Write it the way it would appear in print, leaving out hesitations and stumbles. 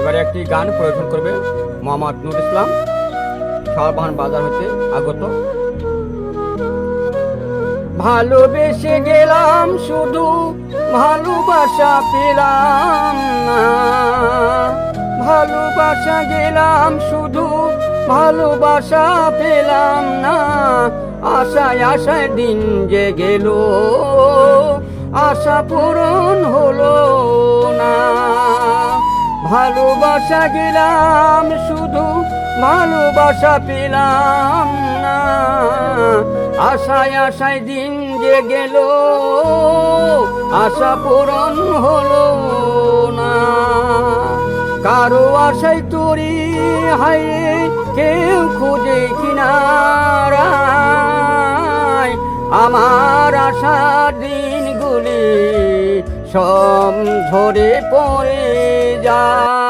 এবারে একটি গান পরিবেশন করবে মোহাম্মদ নুর ইসলাম, শাহবান বাজার হতে আগত। ভালোবেসে গেলাম শুধু ভালোবাসা পেলাম না, ভালোবাসা গেলাম শুধু ভালোবাসা পেলাম না, আশায় আশায় দিন যে গেল আশা পূরণ হলো না। ভালোবাসা গেলাম শুধু ভালোবাসা পেলাম না, আশায় আশায় দিন যে গেল আশা পূরণ হলো না। কারো আশায় তরি হায় কেউ খুঁজে কিনারায়, আমার আশার দিনগুলি সব ঝরে পড়ে যায়।